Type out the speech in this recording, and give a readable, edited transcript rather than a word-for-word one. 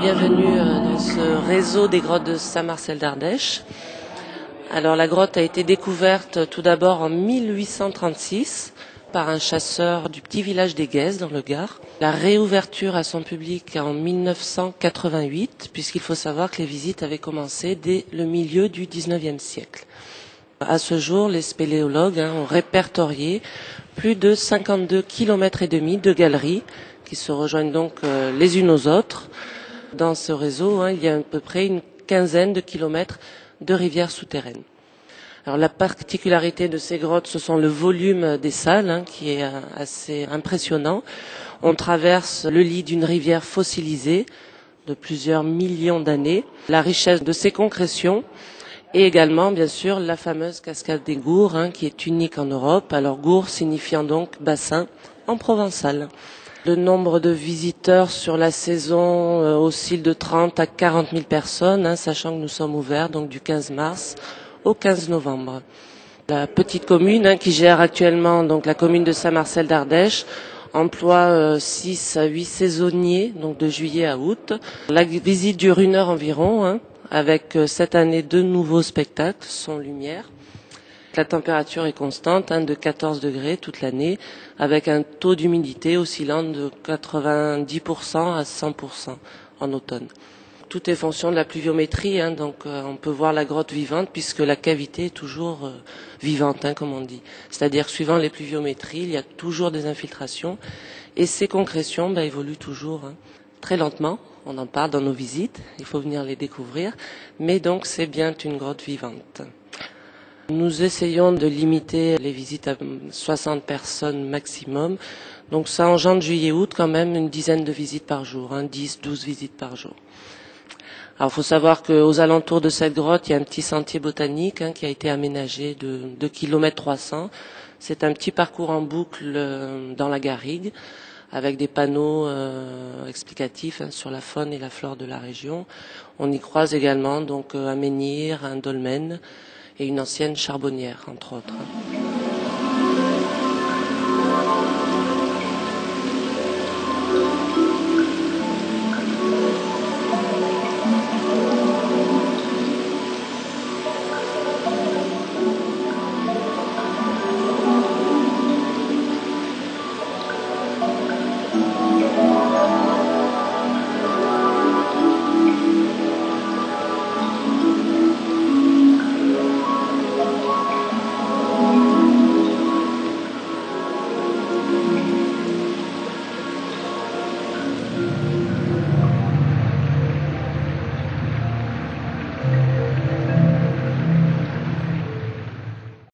Bienvenue dans ce réseau des grottes de Saint-Marcel d'Ardèche. Alors la grotte a été découverte tout d'abord en 1836 par un chasseur du petit village des Guèzes dans le Gard. La réouverture à son public en 1988, puisqu'il faut savoir que les visites avaient commencé dès le milieu du 19e siècle. À ce jour, les spéléologues ont répertorié plus de 52 km et demi de galeries qui se rejoignent donc les unes aux autres. Dans ce réseau, il y a à peu près une quinzaine de kilomètres de rivières souterraines. Alors la particularité de ces grottes, ce sont le volume des salles qui est assez impressionnant. On traverse le lit d'une rivière fossilisée de plusieurs millions d'années, la richesse de ses concrétions et également bien sûr la fameuse cascade des Gours qui est unique en Europe. Alors Gours signifiant donc bassin en provençal. Le nombre de visiteurs sur la saison oscille de 30 à 40 000 personnes, sachant que nous sommes ouverts donc du 15 mars au 15 novembre. La petite commune qui gère actuellement donc la commune de Saint-Marcel d'Ardèche emploie 6 à 8 saisonniers donc de juillet à août. La visite dure 1 heure environ avec cette année 2 nouveaux spectacles son lumière. La température est constante de 14 degrés toute l'année avec un taux d'humidité oscillant de 90% à 100% en automne. Tout est fonction de la pluviométrie, donc on peut voir la grotte vivante puisque la cavité est toujours vivante, comme on dit. C'est-à-dire que suivant les pluviométries, il y a toujours des infiltrations et ces concrétions évoluent toujours très lentement. On en parle dans nos visites, il faut venir les découvrir, mais donc c'est bien une grotte vivante. Nous essayons de limiter les visites à 60 personnes maximum. Donc ça engendre juillet-août quand même une dizaine de visites par jour, 10-12 visites par jour. Alors il faut savoir qu'aux alentours de cette grotte, il y a un petit sentier botanique qui a été aménagé de 2,3 km. C'est un petit parcours en boucle dans la garrigue avec des panneaux explicatifs sur la faune et la flore de la région. On y croise également donc un menhir, un dolmen et une ancienne charbonnière, entre autres.